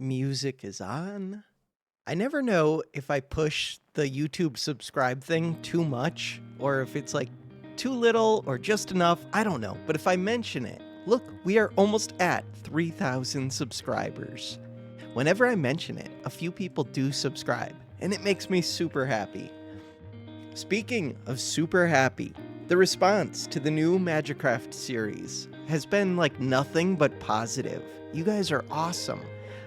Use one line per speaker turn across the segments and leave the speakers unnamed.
Music is on. I never know if I push the YouTube subscribe thing too much or if it's like too little or just enough. I don't know. But if I mention it, look, we are almost at 3,000 subscribers. Whenever I mention it, a few people do subscribe, and it makes me super happy. Speaking of super happy, the response to the new Magicraft series has been like nothing but positive. You guys are awesome.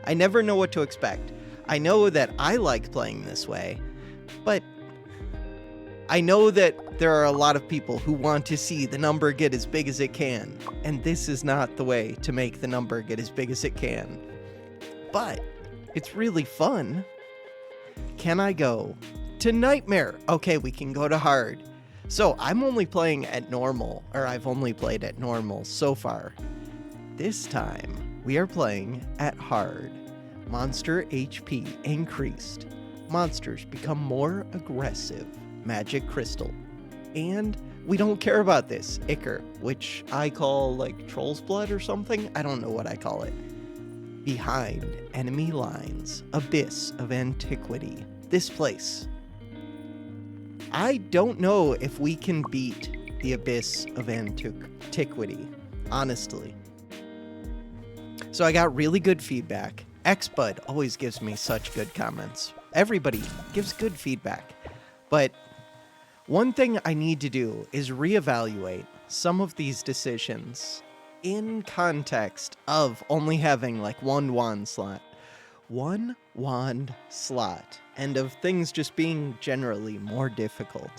I never know what to expect. I know that I like playing this way, but I know that there are a lot of people who want to see the number get as big as it can, and this is not the way to make the number get as big as it can. But it's really fun. Can I go to Nightmare? Okay, we can go to hard. So I'm only playing at normal, or I've only played at normal so far. This time, we are playing at hard. Monster HP increased. Monsters become more aggressive. Magic crystal. And we don't care about this, Ichor, which I call like troll's blood or something. I don't know what I call it. Behind enemy lines, abyss of antiquity. This place. I don't know if we can beat the abyss of antiquity, honestly. So I got really good feedback. Xbud always gives me such good comments. Everybody gives good feedback. But one thing I need to do is reevaluate some of these decisions in context of only having like one wand slot. One wand slot. And of things just being generally more difficult.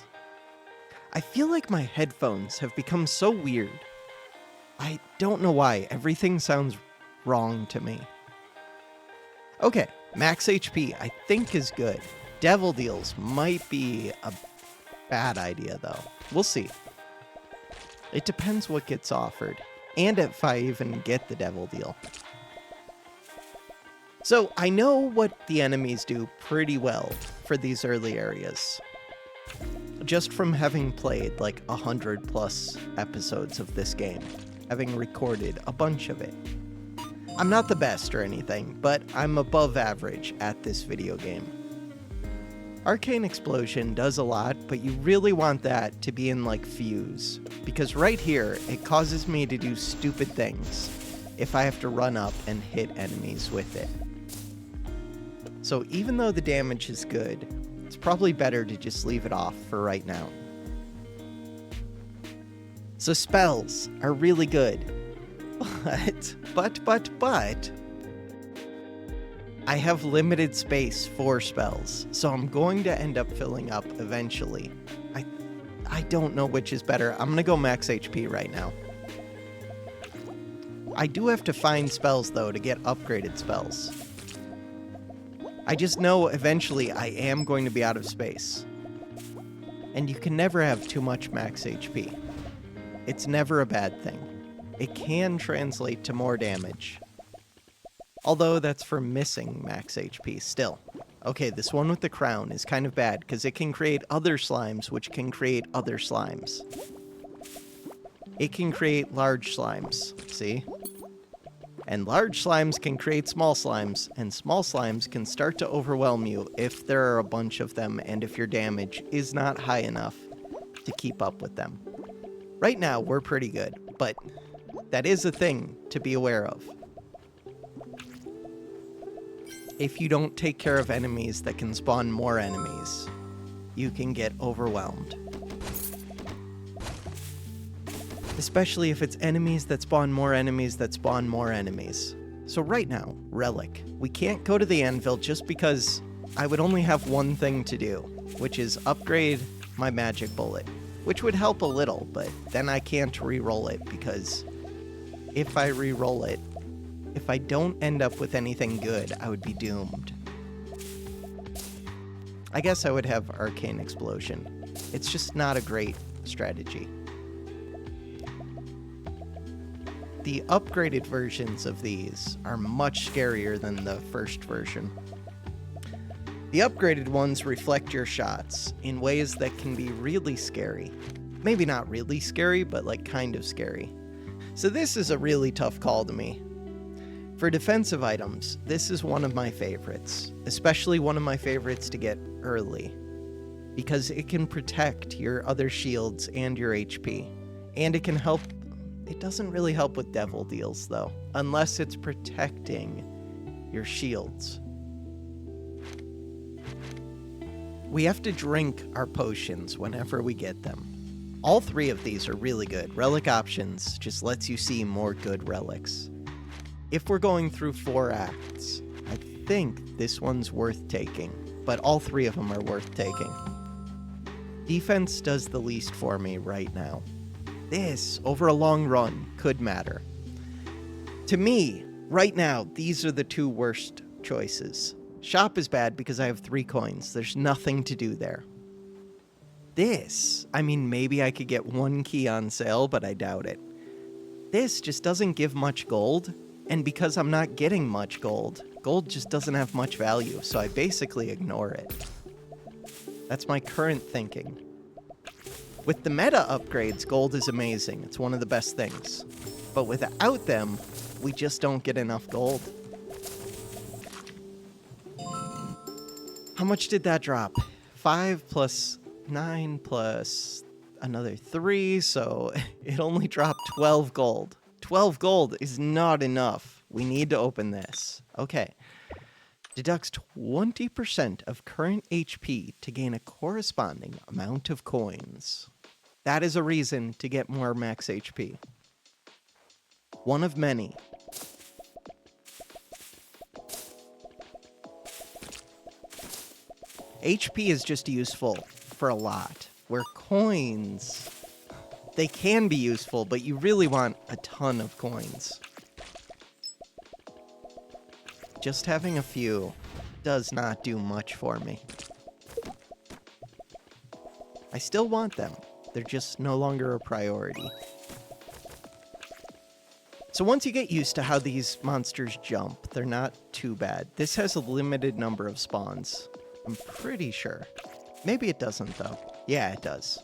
I feel like my headphones have become so weird. I don't know why. Everything sounds wrong to me. Okay, max HP I think is good. Devil deals might be a bad idea though. We'll see. It depends what gets offered. And if I even get the devil deal. So I know what the enemies do pretty well for these early areas. Just from having played like 100+ episodes of this game. Having recorded a bunch of it. I'm not the best or anything, but I'm above average at this video game. Arcane Explosion does a lot, but you really want that to be in like Fuse. Because right here, it causes me to do stupid things if I have to run up and hit enemies with it. So even though the damage is good, it's probably better to just leave it off for right now. So spells are really good. But, I have limited space for spells, so I'm going to end up filling up eventually. I don't know which is better. I'm gonna go max HP right now. I do have to find spells, though, to get upgraded spells. I just know eventually I am going to be out of space. And you can never have too much max HP. It's never a bad thing. It can translate to more damage. Although that's for missing max HP still. Okay, this one with the crown is kind of bad because it can create other slimes which can create other slimes. It can create large slimes, see? And large slimes can create small slimes, and small slimes can start to overwhelm you if there are a bunch of them and if your damage is not high enough to keep up with them. Right now, we're pretty good, but that is a thing to be aware of. If you don't take care of enemies that can spawn more enemies, you can get overwhelmed. Especially if it's enemies that spawn more enemies that spawn more enemies. So right now, relic. We can't go to the anvil just because I would only have one thing to do, which is upgrade my magic bullet, which would help a little, but then I can't re-roll it because if I re-roll it, if I don't end up with anything good, I would be doomed. I guess I would have Arcane Explosion. It's just not a great strategy. The upgraded versions of these are much scarier than the first version. The upgraded ones reflect your shots in ways that can be really scary. Maybe not really scary, but like kind of scary. So this is a really tough call to me. For defensive items, this is one of my favorites, especially one of my favorites to get early, because it can protect your other shields and your HP, and it can help. It doesn't really help with devil deals though, unless it's protecting your shields. We have to drink our potions whenever we get them. All three of these are really good. Relic options just lets you see more good relics. If we're going through 4 acts, I think this one's worth taking, but all 3 of them are worth taking. Defense does the least for me right now. This, over a long run, could matter. To me, right now, these are the 2 worst choices. Shop is bad because I have 3 coins. There's nothing to do there. This, I mean, maybe I could get 1 key on sale, but I doubt it. This just doesn't give much gold, and because I'm not getting much gold, gold just doesn't have much value, so I basically ignore it. That's my current thinking. With the meta upgrades, gold is amazing. It's one of the best things. But without them, we just don't get enough gold. How much did that drop? 5 plus 9 plus another 3, so it only dropped 12 gold. 12 gold is not enough. We need to open this. Okay. Deducts 20% of current HP to gain a corresponding amount of coins. That is a reason to get more max HP. One of many. HP is just useful for a lot, where coins, they can be useful, but you really want a ton of coins. Just having a few does not do much for me. I still want them. They're just no longer a priority. So once you get used to how these monsters jump, they're not too bad. This has a limited number of spawns. I'm pretty sure. Maybe it doesn't, though. Yeah, it does.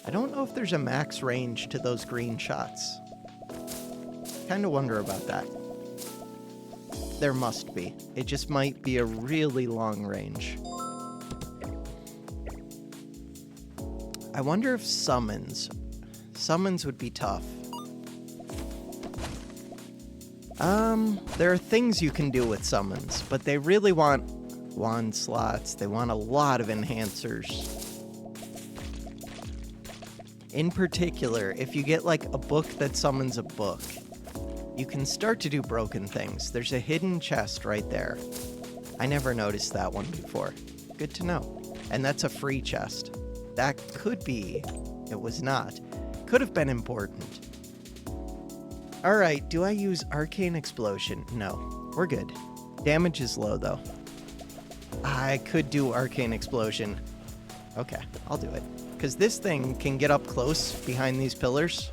I don't know if there's a max range to those green shots. Kind of wonder about that. There must be. It just might be a really long range. I wonder if summons would be tough. There are things you can do with summons, but they really want wand slots. They want a lot of enhancers. In particular, if you get like a book that summons a book, you can start to do broken things. There's a hidden chest right there. I never noticed that one before. Good to know. And that's a free chest. That could be. It was not. Could have been important. Alright, do I use Arcane Explosion? No. We're good. Damage is low, though. I could do Arcane Explosion. Okay, I'll do it. Because this thing can get up close behind these pillars.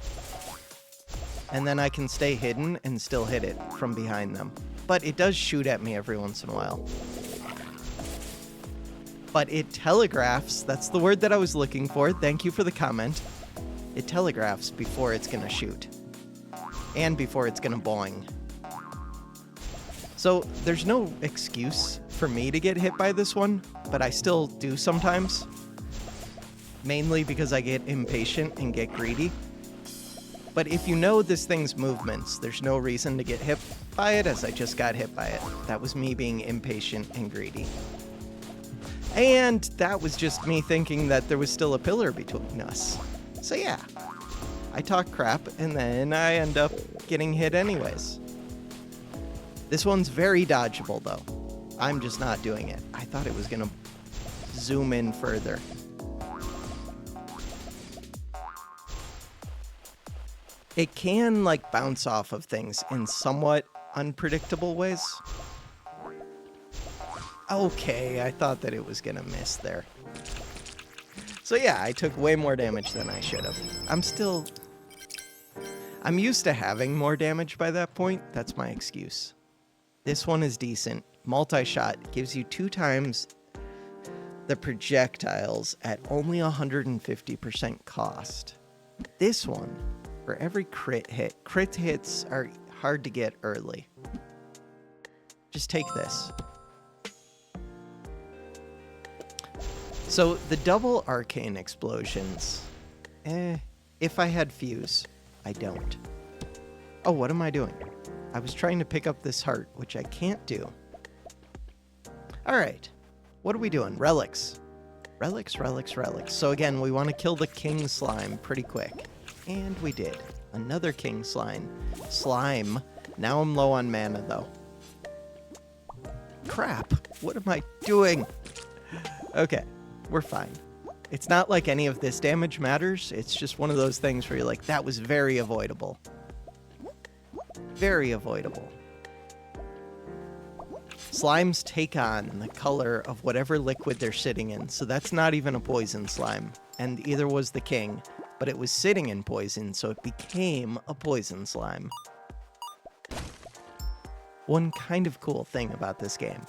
And then I can stay hidden and still hit it from behind them. But it does shoot at me every once in a while. But it telegraphs. That's the word that I was looking for. Thank you for the comment. It telegraphs before it's going to shoot. And before it's going to boing. So there's no excuse for me to get hit by this one, but I still do sometimes. Mainly because I get impatient and get greedy. But if you know this thing's movements, there's no reason to get hit by it, as I just got hit by it. That was me being impatient and greedy. And that was just me thinking that there was still a pillar between us. So yeah, I talk crap and then I end up getting hit anyways. This one's very dodgeable though. I'm just not doing it. I thought it was gonna zoom in further. It can like bounce off of things in somewhat unpredictable ways. Okay, I thought that it was gonna miss there. So yeah, I took way more damage than I should have. I'm used to having more damage by that point. That's my excuse. This one is decent. Multi-shot gives you 2 times the projectiles at only 150% cost. This one, for every crit hits are hard to get early. Just take this. So the double arcane explosions, if I had fuse, I don't. Oh, what am I doing? I was trying to pick up this heart, which I can't do. All right, what are we doing? Relics. Relics, relics, relics. So again, we want to kill the king slime pretty quick. And we did. Another king slime. Now I'm low on mana, though. Crap, what am I doing? Okay, we're fine. It's not like any of this damage matters. It's just one of those things where you're like, that was very avoidable. Very avoidable. Slimes take on the color of whatever liquid they're sitting in, so that's not even a poison slime. And either was the king, but it was sitting in poison, so it became a poison slime. One kind of cool thing about this game.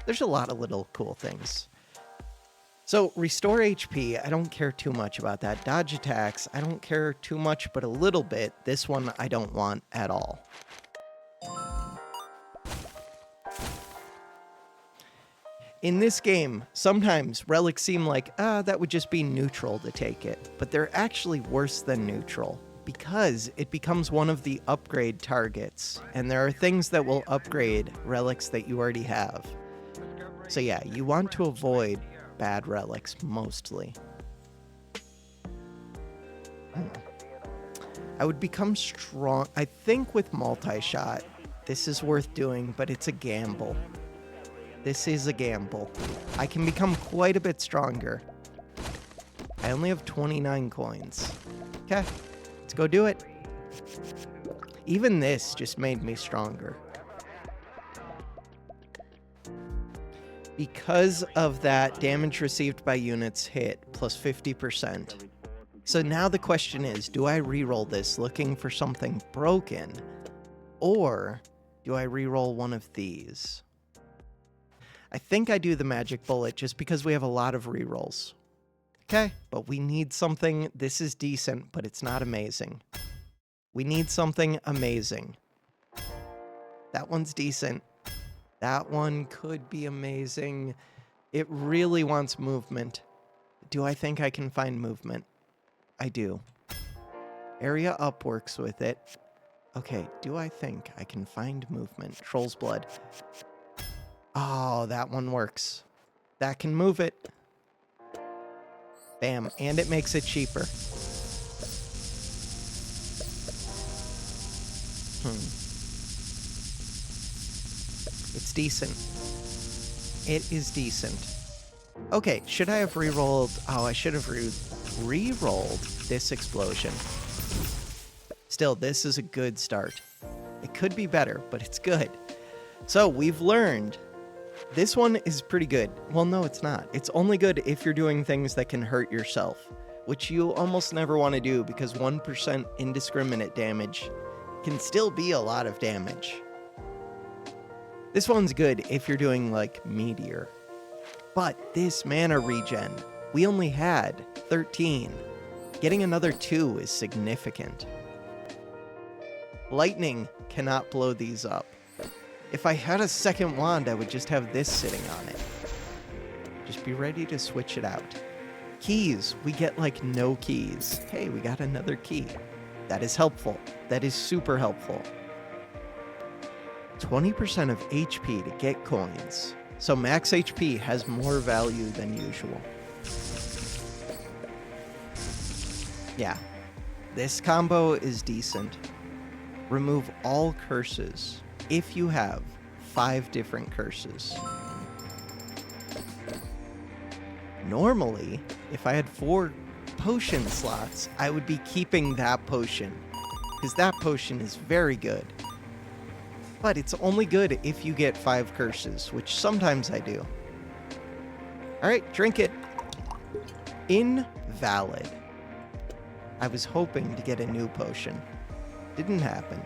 There's a lot of little cool things. So, restore HP, I don't care too much about that. Dodge attacks, I don't care too much, but a little bit. This one I don't want at all. In this game, sometimes relics seem like, that would just be neutral to take it. But they're actually worse than neutral, because it becomes one of the upgrade targets. And there are things that will upgrade relics that you already have. So yeah, you want to avoid bad relics, mostly. I would become strong. I think with multi-shot, this is worth doing, but it's a gamble. This is a gamble. I can become quite a bit stronger. I only have 29 coins. Okay, let's go do it. Even this just made me stronger. Because of that damage received by units hit plus 50%. So now the question is, do I reroll this looking for something broken? Or do I reroll one of these? I think I do the magic bullet just because we have a lot of rerolls. Okay, but we need something. This is decent, but it's not amazing. We need something amazing. That one's decent. That one could be amazing. It really wants movement. Do I think I can find movement? I do. Area up works with it. Okay, do I think I can find movement? Troll's blood. Oh, that one works. That can move it. Bam, and it makes it cheaper. It's decent. It is decent. Okay, should I have re-rolled? Oh, I should have re-rolled this explosion. Still, this is a good start. It could be better, but it's good. So, we've learned this one is pretty good. Well, no, it's not. It's only good if you're doing things that can hurt yourself, which you almost never want to do because 1% indiscriminate damage can still be a lot of damage. This one's good if you're doing, like, Meteor. But this mana regen, we only had 13. Getting another 2 is significant. Lightning cannot blow these up. If I had a second wand, I would just have this sitting on it. Just be ready to switch it out. Keys, we get, like, no keys. Hey, we got another key. That is helpful. That is super helpful. 20% of HP to get coins. So max HP has more value than usual. Yeah, this combo is decent. Remove all curses if you have 5 different curses. Normally, if I had 4 potion slots, I would be keeping that potion, because that potion is very good. But it's only good if you get 5 curses, which sometimes I do. Alright, drink it. Invalid. I was hoping to get a new potion. Didn't happen.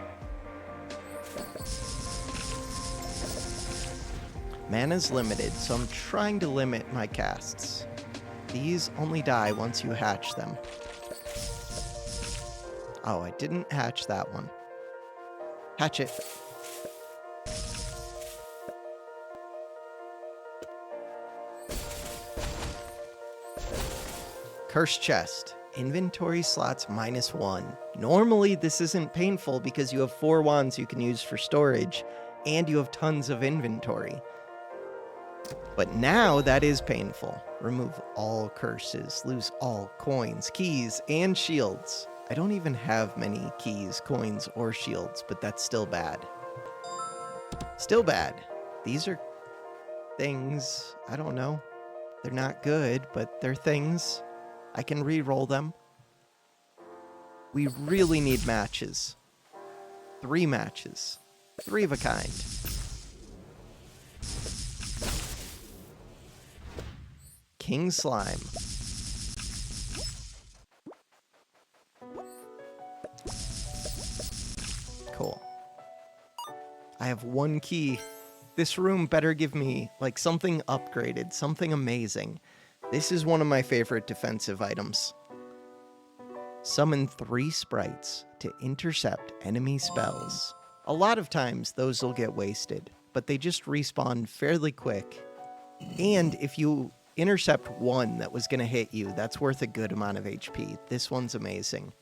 Mana's limited, so I'm trying to limit my casts. These only die once you hatch them. Oh, I didn't hatch that one. Hatch it. Cursed chest. Inventory slots -1. Normally, this isn't painful because you have 4 wands you can use for storage, and you have tons of inventory. But now that is painful. Remove all curses, lose all coins, keys, and shields. I don't even have many keys, coins, or shields, but that's still bad. Still bad. These are things, I don't know. They're not good, but they're things. I can re-roll them. We really need matches. 3 matches. 3 of a kind. King Slime. Cool. I have 1 key. This room better give me, like, something upgraded, something amazing. This is one of my favorite defensive items. Summon 3 sprites to intercept enemy spells. A lot of times, those will get wasted, but they just respawn fairly quick. And if you intercept one that was going to hit you, that's worth a good amount of HP. This one's amazing.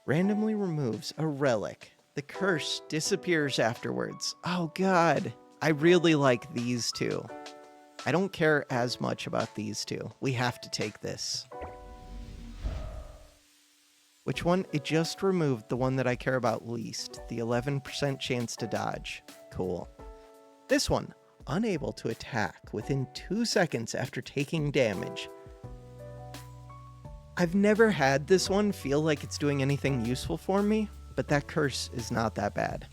Randomly removes a relic. The curse disappears afterwards. Oh god. I really like these two. I don't care as much about these two. We have to take this. Which one? It just removed the one that I care about least. The 11% chance to dodge. Cool. This one. Unable to attack within 2 seconds after taking damage. I've never had this one feel like it's doing anything useful for me, but that curse is not that bad.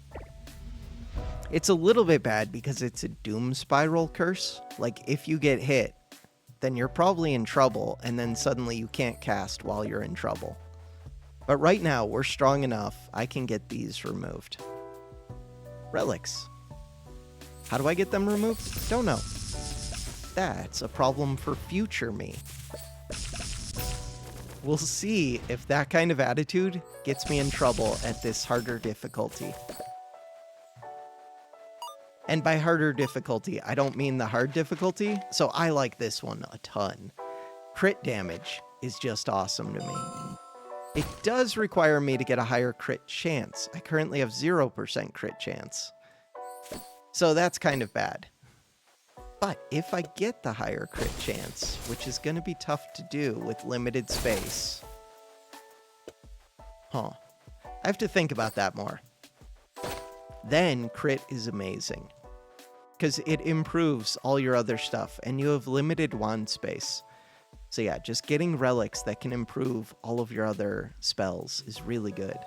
It's a little bit bad because it's a doom spiral curse. Like, if you get hit, then you're probably in trouble, and then suddenly you can't cast while you're in trouble. But right now, we're strong enough, I can get these removed. Relics. How do I get them removed? Don't know. That's a problem for future me. We'll see if that kind of attitude gets me in trouble at this harder difficulty. And by harder difficulty, I don't mean the hard difficulty, so I like this one a ton. Crit damage is just awesome to me. It does require me to get a higher crit chance. I currently have 0% crit chance. So that's kind of bad. But if I get the higher crit chance, which is going to be tough to do with limited space. I have to think about that more. Then crit is amazing. Because it improves all your other stuff, and you have limited wand space. So yeah, just getting relics that can improve all of your other spells is really good.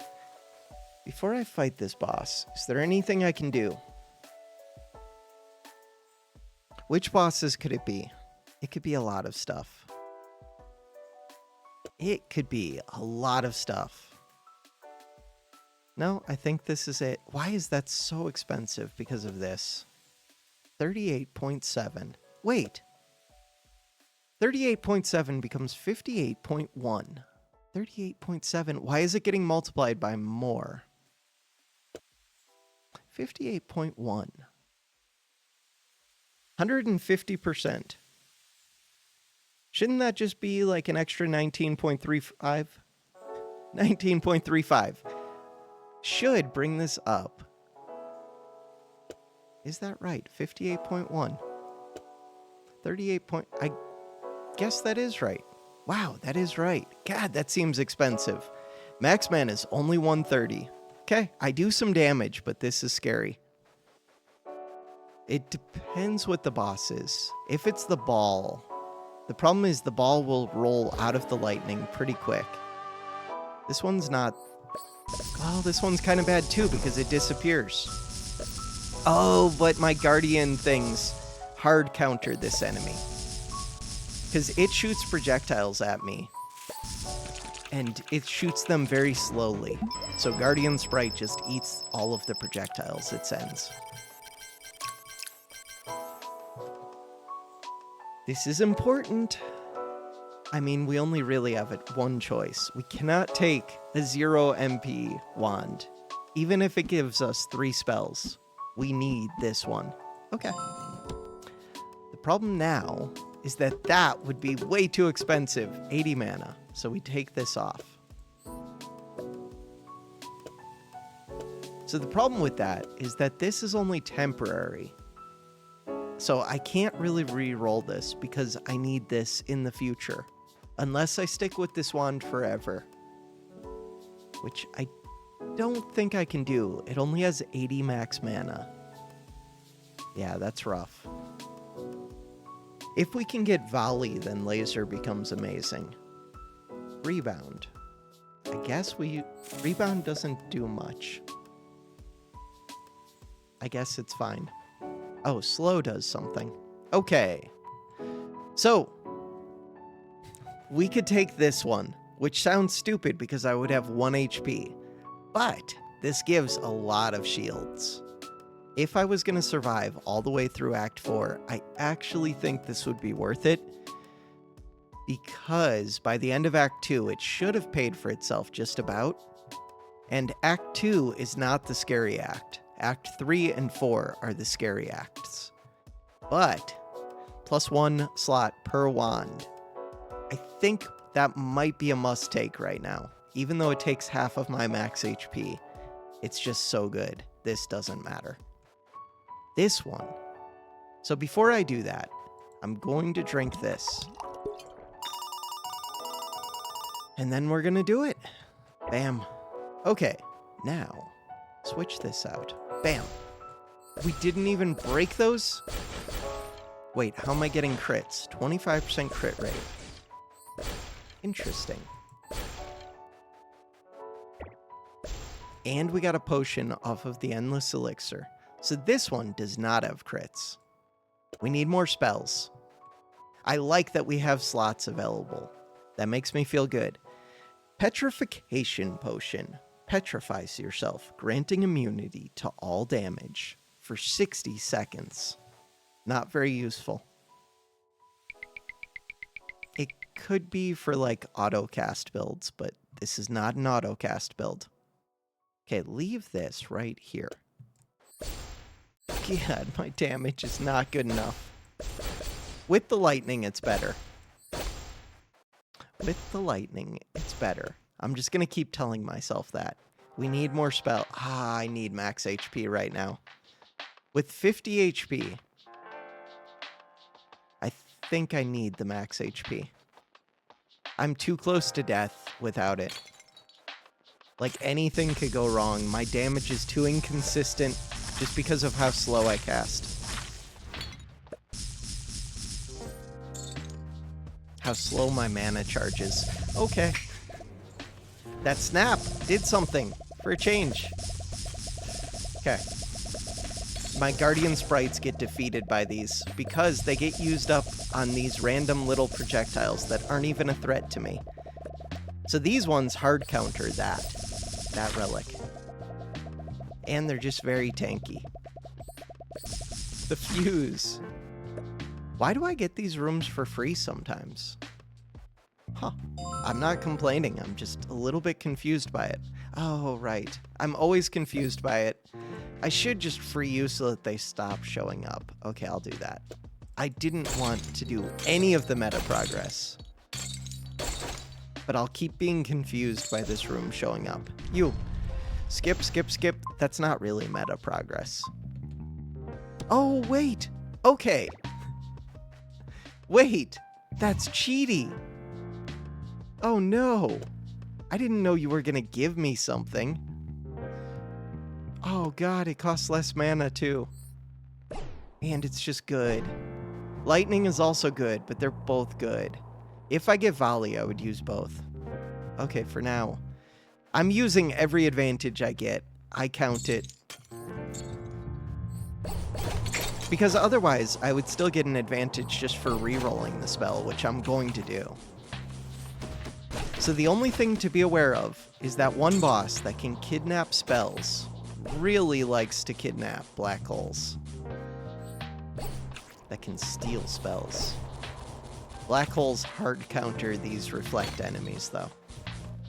Before I fight this boss, is there anything I can do? Which bosses could it be? It could be a lot of stuff. It could be a lot of stuff. No, I think this is it. Why is that so expensive because of this? 38.7. Wait. 38.7 becomes 58.1. 38.7. Why is it getting multiplied by more? 58.1. 150%. Shouldn't that just be like an extra 19.35? 19.35. Should bring this up. Is that right? 58.1. 38. I guess that is right. Wow, that is right. God, that seems expensive. Max mana is only 130. Okay, I do some damage, but this is scary. It depends what the boss is. If it's the ball, the problem is the ball will roll out of the lightning pretty quick. This one's not... Well, this one's kind of bad too because it disappears. Oh, but my guardian things hard counter this enemy. Because it shoots projectiles at me. And it shoots them very slowly. So Guardian Sprite just eats all of the projectiles it sends. This is important. I mean, we only really have one choice. We cannot take a 0 MP wand. Even if it gives us 3 spells, we need this one. Okay. The problem now is that that would be way too expensive, 80 mana. So we take this off. So the problem with that is that this is only temporary. So I can't really re-roll this because I need this in the future. Unless I stick with this wand forever. Which I don't think I can do. It only has 80 max mana. Yeah, that's rough. If we can get Volley, then Laser becomes amazing. Rebound. I guess Rebound doesn't do much. I guess it's fine. Oh, Slow does something. Okay. So, we could take this one, which sounds stupid because I would have 1 HP. But this gives a lot of shields. If I was going to survive all the way through Act 4, I actually think this would be worth it. Because by the end of Act 2, it should have paid for itself just about. And Act 2 is not the scary act. Act 3 and 4 are the scary acts. But, +1 slot per wand. I think that might be a must take right now. Even though it takes half of my max HP, it's just so good. This doesn't matter. This one. So before I do that, I'm going to drink this. And then we're going to do it. Bam. Okay, now, switch this out. Bam. We didn't even break those? Wait, how am I getting crits? 25% crit rate. Interesting. And we got a potion off of the Endless Elixir. So this one does not have crits. We need more spells. I like that we have slots available. That makes me feel good. Petrification Potion. Petrifies yourself, granting immunity to all damage for 60 seconds. Not very useful. It could be for like auto-cast builds, but this is not an auto-cast build. Okay, leave this right here. God, my damage is not good enough. With the lightning, it's better. With the lightning, it's better. I'm just gonna keep telling myself that. We need more spell. I need max HP right now. With 50 HP, I think I need the max HP. I'm too close to death without it. Like, anything could go wrong. My damage is too inconsistent just because of how slow I cast. How slow my mana charges. Okay. That snap did something for a change. Okay. My guardian sprites get defeated by these because they get used up on these random little projectiles that aren't even a threat to me. So these ones hard counter that relic. And they're just very tanky. The fuse. Why do I get these rooms for free sometimes? Huh. I'm not complaining, I'm just a little bit confused by it. Oh, right. I'm always confused by it. I should just free you so that they stop showing up. Okay, I'll do that. I didn't want to do any of the meta progress. But I'll keep being confused by this room showing up. You. Skip, skip, skip. That's not really meta progress. Oh, wait. Okay. Wait. That's cheaty. Oh, no. I didn't know you were gonna give me something. Oh, God, it costs less mana, too. And it's just good. Lightning is also good, but they're both good. If I get Volley, I would use both. Okay, for now. I'm using every advantage I get. I count it. Because otherwise, I would still get an advantage just for re-rolling the spell, which I'm going to do. So the only thing to be aware of is that one boss that can kidnap spells really likes to kidnap black holes. That can steal spells. Black holes hard counter these reflect enemies, though.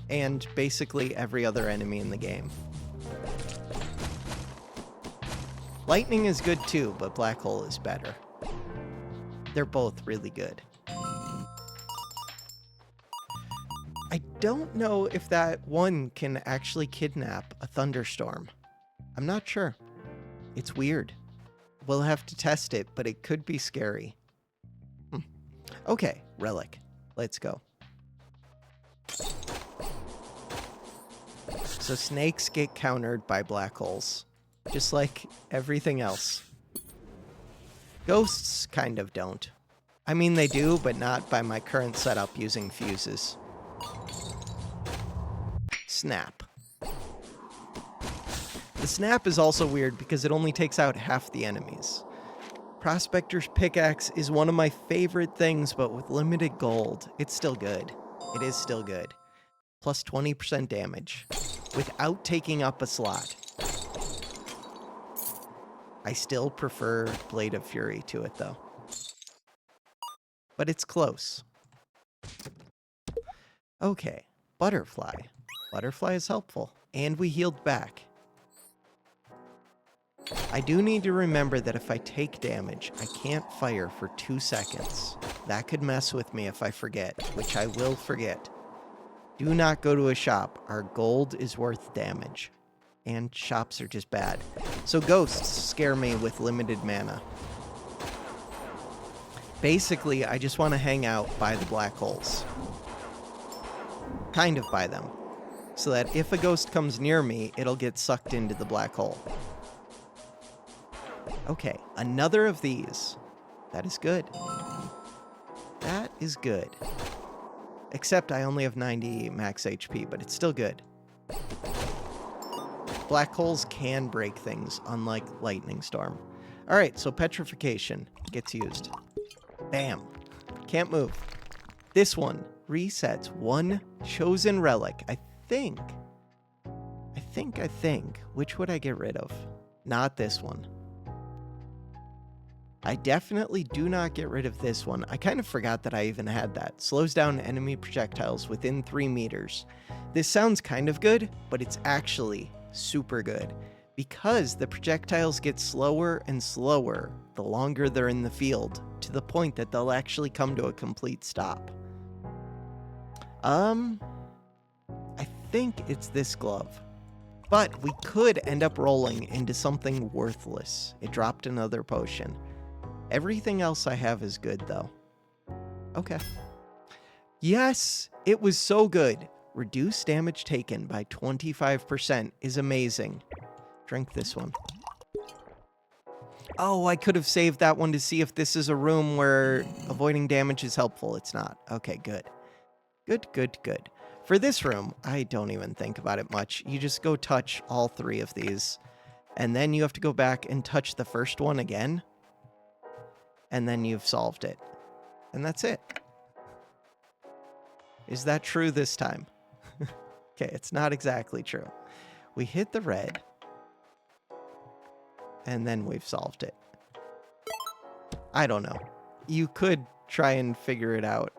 And basically every other enemy in the game. Lightning is good too, but black hole is better. They're both really good. I don't know if that one can actually kidnap a thunderstorm. I'm not sure. It's weird. We'll have to test it, but it could be scary. Okay, relic. Let's go. So snakes get countered by black holes, just like everything else. Ghosts kind of don't. I mean, they do, but not by my current setup using fuses. Snap. The snap is also weird because it only takes out half the enemies. Prospector's pickaxe is one of my favorite things, but with limited gold, it's still good. It is still good. Plus 20% damage, without taking up a slot. I still prefer Blade of Fury to it, though. But it's close. Okay, butterfly. Butterfly is helpful, and we healed back. I do need to remember that if I take damage, I can't fire for 2 seconds. That could mess with me if I forget, which I will forget. Do not go to a shop. Our gold is worth damage. And shops are just bad. So ghosts scare me with limited mana. Basically, I just want to hang out by the black holes. Kind of by them. So that if a ghost comes near me, it'll get sucked into the black hole. Okay, another of these. That is good. That is good. Except I only have 90 max HP, but it's still good. Black holes can break things, unlike lightning storm. Alright, so petrification gets used. Bam. Can't move. This one resets one chosen relic. I think. Which would I get rid of? Not this one. I definitely do not get rid of this one. I kind of forgot that I even had that. Slows down enemy projectiles within 3 meters. This sounds kind of good, but it's actually super good because the projectiles get slower and slower the longer they're in the field, to the point that they'll actually come to a complete stop. I think it's this glove. But we could end up rolling into something worthless. It dropped another potion. Everything else I have is good, though. Okay. Yes, it was so good. Reduce damage taken by 25% is amazing. Drink this one. Oh, I could have saved that one to see if this is a room where avoiding damage is helpful. It's not. Okay, good. Good. For this room, I don't even think about it much. You just go touch all 3 of these, and then you have to go back and touch the first one again. And then you've solved it. And that's it. Is that true this time? Okay, it's not exactly true. We hit the red. And then we've solved it. I don't know. You could try and figure it out.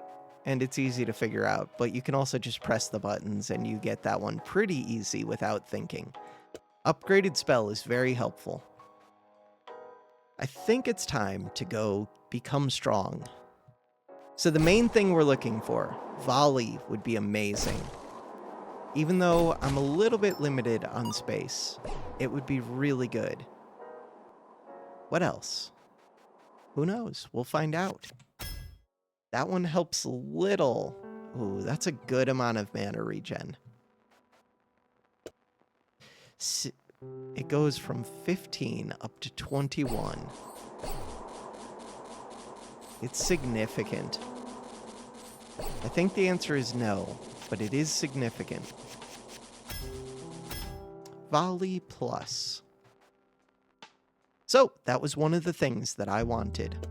And it's easy to figure out. But you can also just press the buttons and you get that one pretty easy without thinking. Upgraded spell is very helpful. I think it's time to go become strong. So the main thing we're looking for, volley would be amazing. Even though I'm a little bit limited on space, it would be really good. What else? Who knows? We'll find out. That one helps a little. Ooh, that's a good amount of mana regen. It goes from 15 up to 21. It's significant. I think the answer is no, but it is significant. Volley plus. So, that was one of the things that I wanted.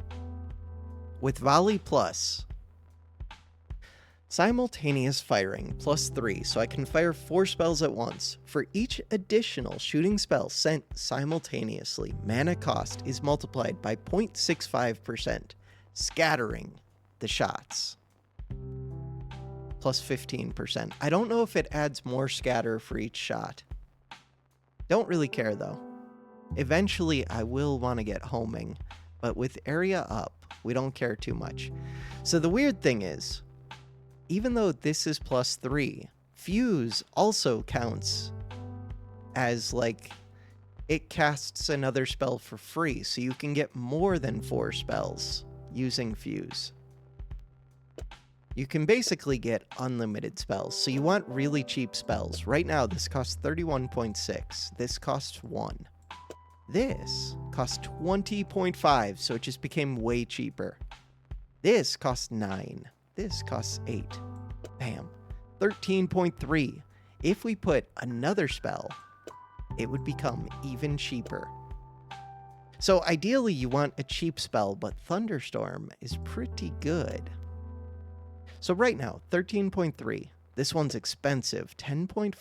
With Volley plus, simultaneous firing +3, so I can fire 4 spells at once. For each additional shooting spell sent simultaneously, mana cost is multiplied by 0.65%. Scattering the shots. Plus 15%. I don't know if it adds more scatter for each shot. Don't really care though. Eventually I will want to get homing, but with area up, we don't care too much. So the weird thing is, even though this is plus 3, fuse also counts as like it casts another spell for free, so you can get more than 4 spells using fuse. You can basically get unlimited spells, so you want really cheap spells. Right now, this costs 31.6. This costs 1. This costs 20.5, so it just became way cheaper. This costs 9. This costs 8. Bam. 13.3. If we put another spell, it would become even cheaper. So ideally, you want a cheap spell, but Thunderstorm is pretty good. So right now, 13.3. This one's expensive. 10.4,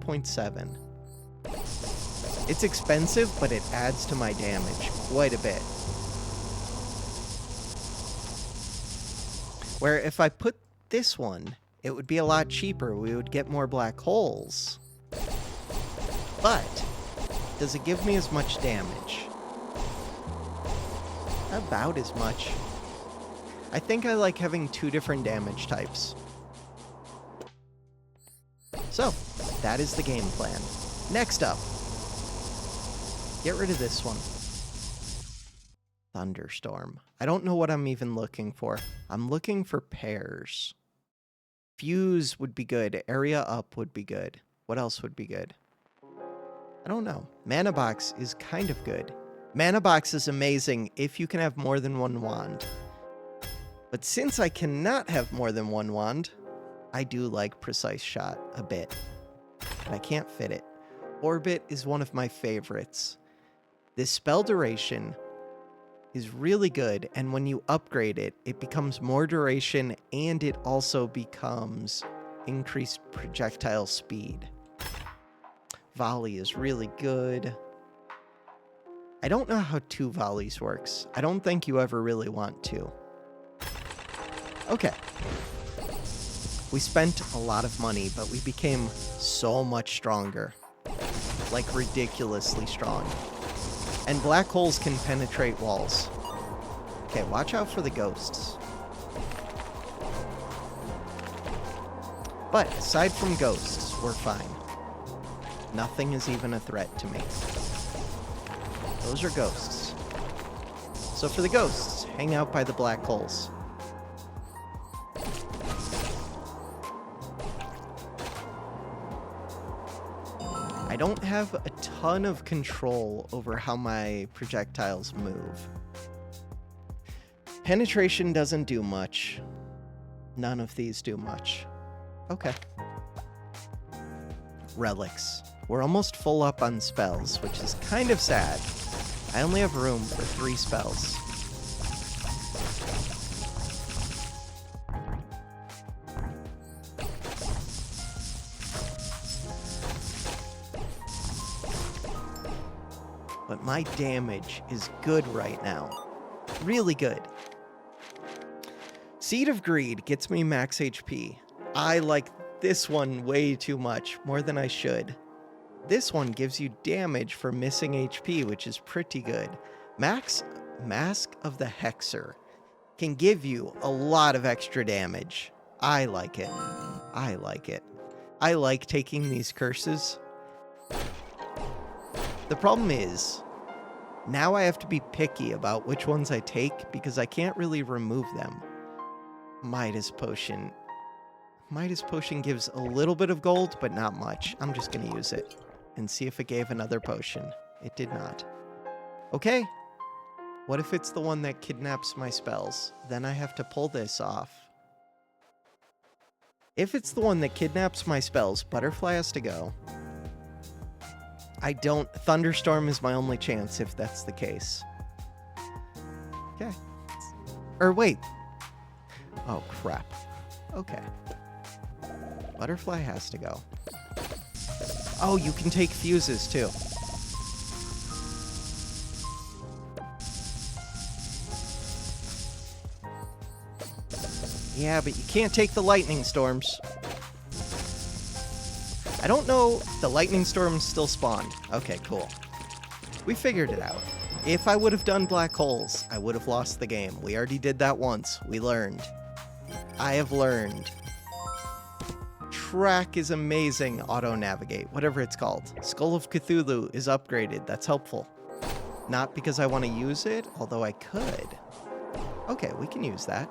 8.7. It's expensive, but it adds to my damage quite a bit. Where if I put this one, it would be a lot cheaper. We would get more black holes. But does it give me as much damage? About as much. I think I like having 2 different damage types. So, that is the game plan. Next up, get rid of this one. Thunderstorm. I don't know what I'm even looking for. I'm looking for pairs. Fuse would be good. Area up would be good. What else would be good? I don't know. Mana box is kind of good. Mana box is amazing if you can have more than 1 wand. But since I cannot have more than 1 wand, I do like Precise Shot a bit. But I can't fit it. Orbit is one of my favorites. This spell duration is really good, and when you upgrade it, it becomes more duration, and it also becomes increased projectile speed. Volley is really good. I don't know how 2 volleys works. I don't think you ever really want to. Okay. We spent a lot of money, but we became so much stronger. Like ridiculously strong. And black holes can penetrate walls. Okay, watch out for the ghosts. But aside from ghosts, we're fine. Nothing is even a threat to me. Those are ghosts. So for the ghosts, hang out by the black holes. I don't have a ton of control over how my projectiles move. Penetration doesn't do much. None of these do much. Okay. Relics. We're almost full up on spells, which is kind of sad. I only have room for 3 spells. But my damage is good right now. Really good. Seed of Greed gets me max HP. I like this one way too much, more than I should. This one gives you damage for missing HP, which is pretty good. Mask of the Hexer can give you a lot of extra damage. I like it. I like it. I like taking these curses. The problem is, now I have to be picky about which ones I take because I can't really remove them. Midas Potion. Midas Potion gives a little bit of gold, but not much. I'm just going to use it and see if it gave another potion. It did not. Okay. What if it's the one that kidnaps my spells? Then I have to pull this off. If it's the one that kidnaps my spells, Butterfly has to go. Thunderstorm is my only chance if that's the case. Okay. Or wait. Oh, crap. Okay. Butterfly has to go. Oh, you can take fuses too. Yeah, but you can't take the lightning storms. I don't know if the lightning storms still spawn. Okay, cool. We figured it out. If I would have done black holes, I would have lost the game. We already did that once. We learned. I have learned. Track is amazing. Auto-navigate, whatever it's called. Skull of Cthulhu is upgraded. That's helpful. Not because I want to use it, although I could. Okay, we can use that.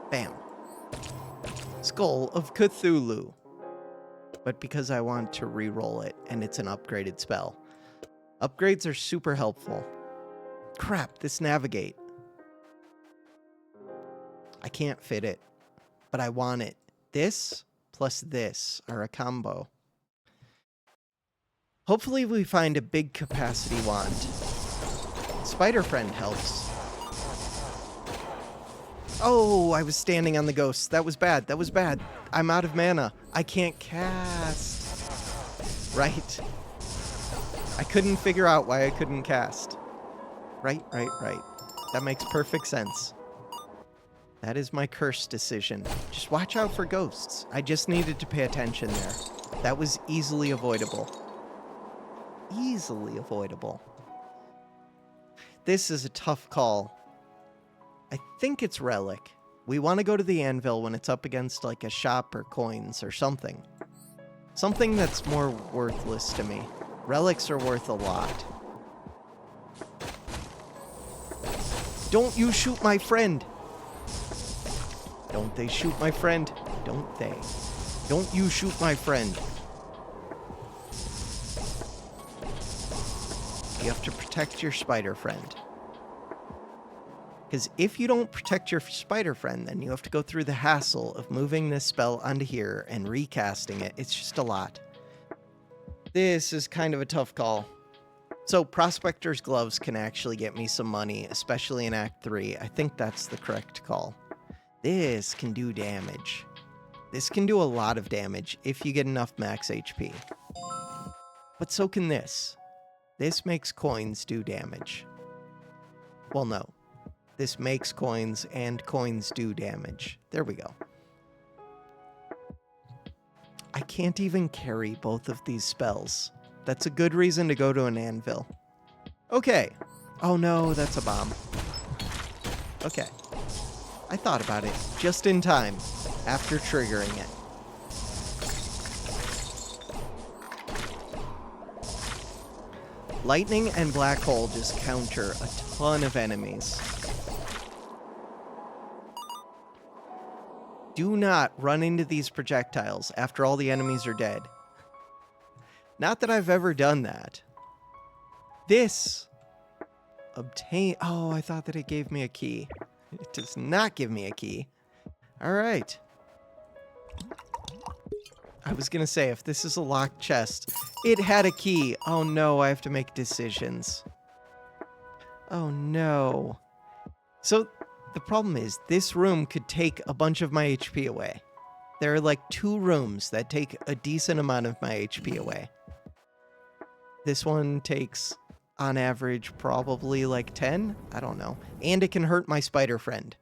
Bam. Skull of Cthulhu. But because I want to re-roll it, and it's an upgraded spell. Upgrades are super helpful. Crap, this navigate. I can't fit it, but I want it. This plus this are a combo. Hopefully we find a big capacity wand. Spider Friend helps. Oh, I was standing on the ghost. That was bad. That was bad. I'm out of mana. I can't cast. Right. I couldn't figure out why I couldn't cast. Right. That makes perfect sense. That is my curse decision. Just watch out for ghosts. I just needed to pay attention there. That was easily avoidable. Easily avoidable. This is a tough call. I think it's relic. We want to go to the anvil when it's up against like a shop or coins or something. Something that's more worthless to me. Relics are worth a lot. Don't you shoot my friend! Don't they shoot my friend? Don't they? Don't you shoot my friend. You have to protect your spider friend. Because if you don't protect your spider friend, then you have to go through the hassle of moving this spell onto here and recasting it. It's just a lot. This is kind of a tough call. So Prospector's Gloves can actually get me some money, especially in Act 3. I think that's the correct call. This can do damage. This can do a lot of damage if you get enough max HP. But so can this. This makes coins do damage. Well, no. This makes coins and coins do damage. There we go. I can't even carry both of these spells. That's a good reason to go to an anvil. Okay. Oh no, that's a bomb. Okay. I thought about it just in time after triggering it. Lightning and black hole just counter a ton of enemies. Do not run into these projectiles after all the enemies are dead. Not that I've ever done that. This obtain. Oh, I thought that it gave me a key. It does not give me a key. All right. I was going to say, if this is a locked chest, it had a key. Oh no, I have to make decisions. Oh no. So the problem is, this room could take a bunch of my HP away. There are like 2 rooms that take a decent amount of my HP away. This one takes, on average, probably like 10? I don't know. And it can hurt my spider friend.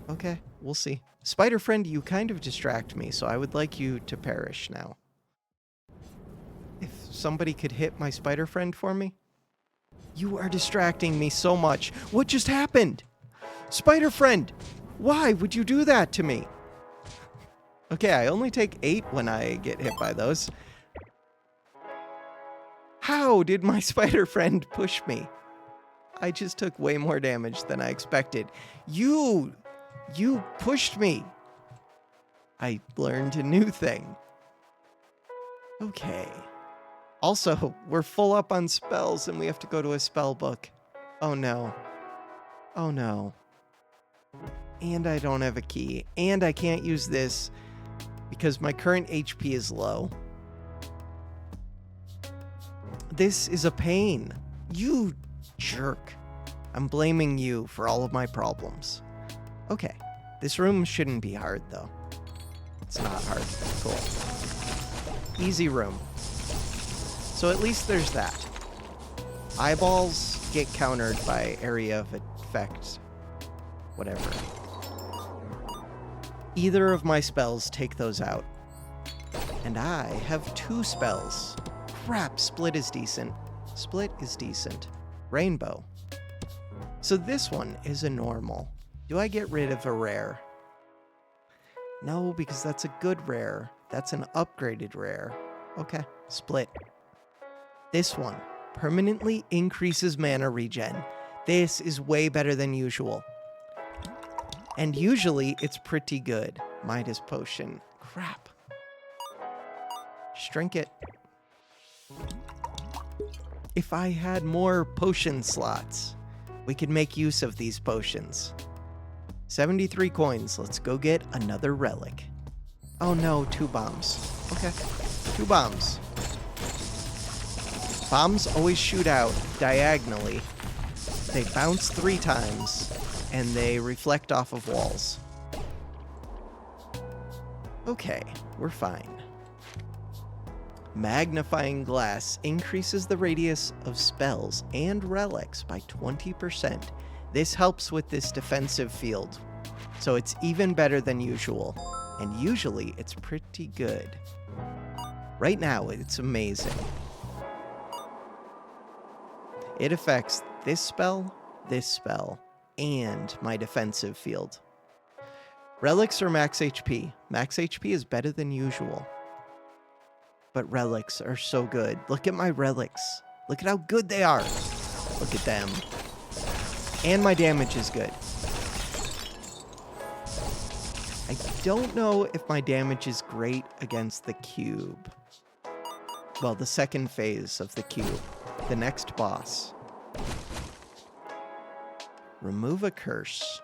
Okay, we'll see. Spider friend, you kind of distract me, so I would like you to perish now. If somebody could hit my spider friend for me? You are distracting me so much. What just happened? Spider friend, why would you do that to me? Okay, I only take 8 when I get hit by those. How did my spider friend push me? I just took way more damage than I expected. You pushed me. I learned a new thing. Okay. Also, we're full up on spells and we have to go to a spell book. Oh no. Oh no. And I don't have a key. And I can't use this because my current HP is low. This is a pain. You jerk. I'm blaming you for all of my problems. Okay. This room shouldn't be hard, though. It's not hard. Cool. Easy room. So at least there's that. Eyeballs get countered by area of effect. Whatever. Either of my spells take those out. And I have 2 spells. Crap, Split is decent. Split is decent. Rainbow. So this one is a normal. Do I get rid of a rare? No, because that's a good rare. That's an upgraded rare. Okay, Split. This one permanently increases mana regen. This is way better than usual. And usually it's pretty good. Midas Potion. Crap. Shrink it. If I had more potion slots, we could make use of these potions. 73 coins. Let's go get another relic. Oh no, 2 bombs. Okay, 2 bombs. Bombs always shoot out diagonally. They bounce 3 times, and they reflect off of walls. Okay, we're fine. Magnifying Glass increases the radius of spells and relics by 20%. This helps with this defensive field, so it's even better than usual, and usually it's pretty good. Right now, it's amazing. It affects this spell, and my defensive field. Relics are max HP. Max HP is better than usual. But relics are so good. Look at my relics. Look at how good they are. Look at them. And my damage is good. I don't know if my damage is great against the cube. Well, the second phase of the cube. The next boss. Remove a curse.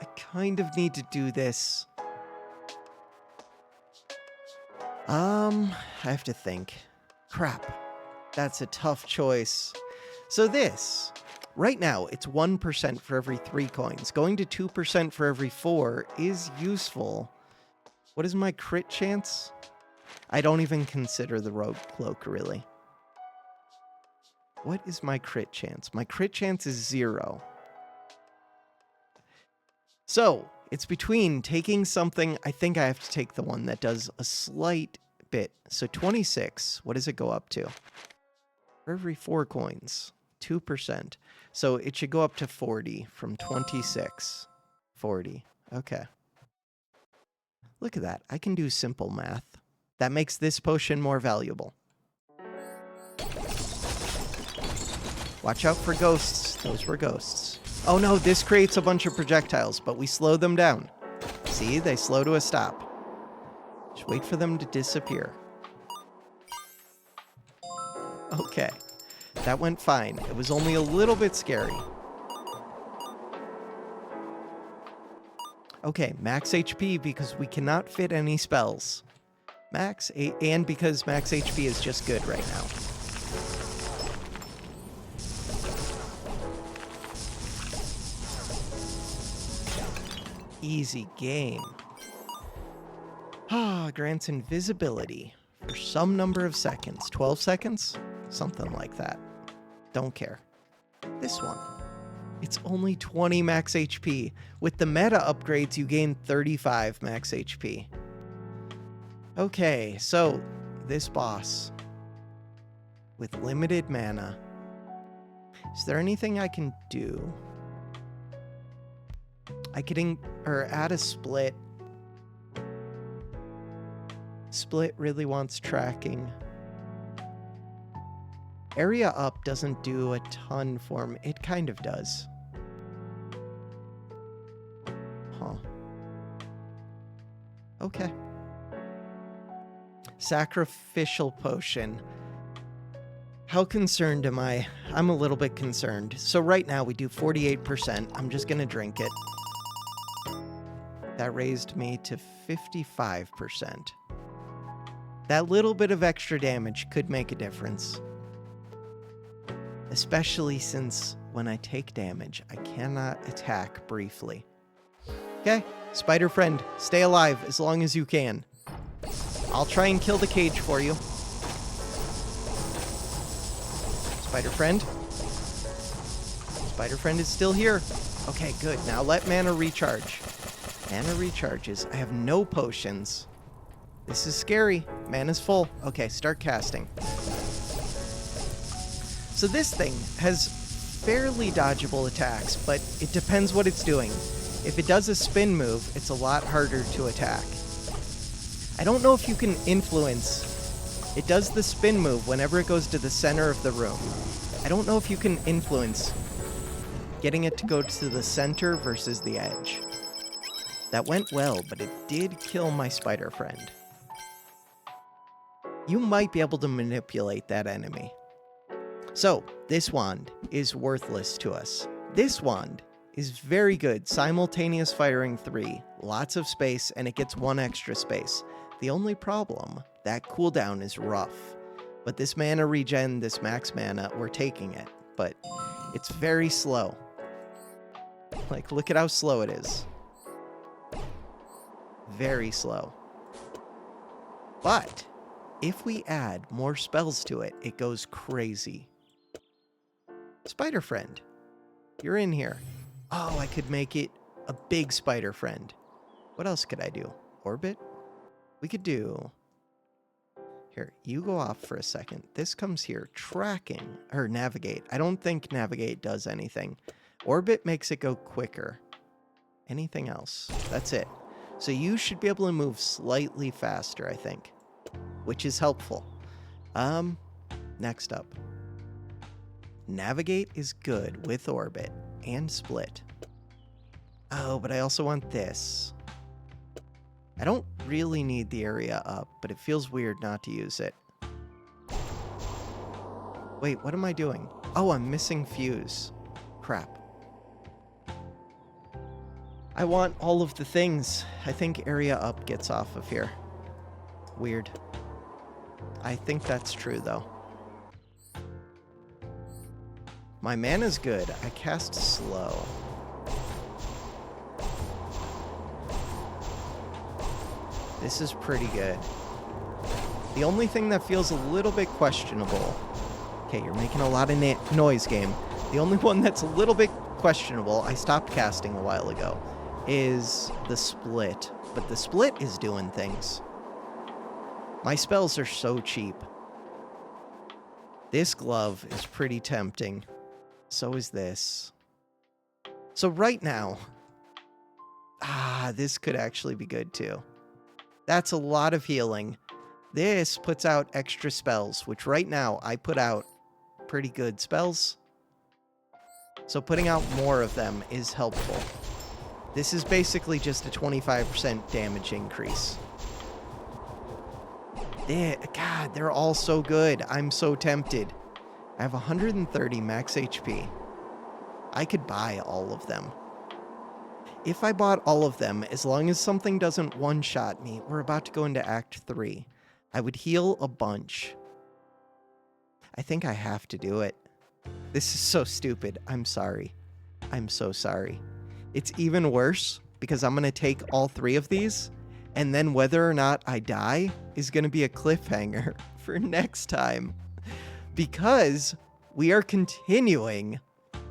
I kind of need to do this. I have to think. Crap. That's a tough choice. So this, right now, it's 1% for every 3 coins. Going to 2% for every 4 is useful. What is my crit chance? I don't even consider the Rogue Cloak, really. What is my crit chance? My crit chance is 0. So, it's between taking something. I think I have to take the one that does a slight bit. So 26, what does it go up to? For every 4 coins, 2%. So it should go up to 40 from 26. 40, okay. Look at that, I can do simple math. That makes this potion more valuable. Watch out for ghosts, those were ghosts. Oh no, this creates a bunch of projectiles, but we slow them down. See, they slow to a stop. Just wait for them to disappear. Okay, that went fine. It was only a little bit scary. Okay, max HP because we cannot fit any spells. And because max HP is just good right now. Easy game. Grants invisibility for some number of seconds. 12 seconds? Something like that. Don't care. This one. It's only 20 max HP. With the meta upgrades, you gain 35 max HP. Okay, so this boss with limited mana. Is there anything I can do? I could add a split. Split really wants tracking. Area up doesn't do a ton for me. It kind of does. Huh. Okay. Sacrificial potion. How concerned am I? I'm a little bit concerned. So right now we do 48%. I'm just gonna drink it. That raised me to 55%. That little bit of extra damage could make a difference. Especially since when I take damage, I cannot attack briefly. Okay, spider friend, stay alive as long as you can. I'll try and kill the cage for you. Spider friend. Spider friend is still here. Okay, good. Now let mana recharge. Mana recharges. I have no potions. This is scary. Mana's full. Okay, start casting. So this thing has fairly dodgeable attacks, but it depends what it's doing. If it does a spin move, it's a lot harder to attack. I don't know if you can influence. It does the spin move whenever it goes to the center of the room. I don't know if you can influence getting it to go to the center versus the edge. That went well, but it did kill my spider friend. You might be able to manipulate that enemy. So, this wand is worthless to us. This wand is very good. Simultaneous firing 3, lots of space, and it gets 1 extra space. The only problem, that cooldown is rough. But this mana regen, this max mana, we're taking it. But it's very slow. Like, look at how slow it is. Very slow. But if we add more spells to it, it goes crazy. Spider friend, you're in here. Oh, I could make it a big spider friend. What else could I do? Orbit? We could do... Here, you go off for a second. This comes here. Tracking, or navigate. I don't think navigate does anything. Orbit makes it go quicker. Anything else? That's it. So you should be able to move slightly faster, I think. Which is helpful. Next up. Navigate is good with orbit and split. Oh, but I also want this. I don't really need the area up, but it feels weird not to use it. Wait, what am I doing? Oh, I'm missing fuse. Crap. I want all of the things. I think area up gets off of here. Weird. I think that's true, though. My mana's good. I cast slow. This is pretty good. The only thing that feels a little bit questionable... Okay, you're making a lot of noise, game. The only one that's a little bit questionable, I stopped casting a while ago, is the split. But the split is doing things. My spells are so cheap. This glove is pretty tempting. So is this. So right now... this could actually be good too. That's a lot of healing. This puts out extra spells, which right now I put out pretty good spells. So putting out more of them is helpful. This is basically just a 25% damage increase. God, they're all so good. I'm so tempted. I have 130 max HP. I could buy all of them. If I bought all of them, as long as something doesn't one-shot me, we're about to go into Act 3. I would heal a bunch. I think I have to do it. This is so stupid. I'm sorry. I'm so sorry. It's even worse because I'm going to take all 3 of these, and then whether or not I die is going to be a cliffhanger for next time. Because we are continuing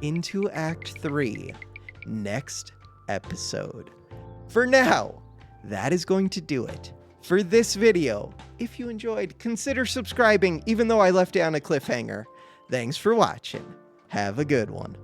into Act 3 next episode. For now, that is going to do it for this video. If you enjoyed, consider subscribing, even though I left it on a cliffhanger. Thanks for watching. Have a good one.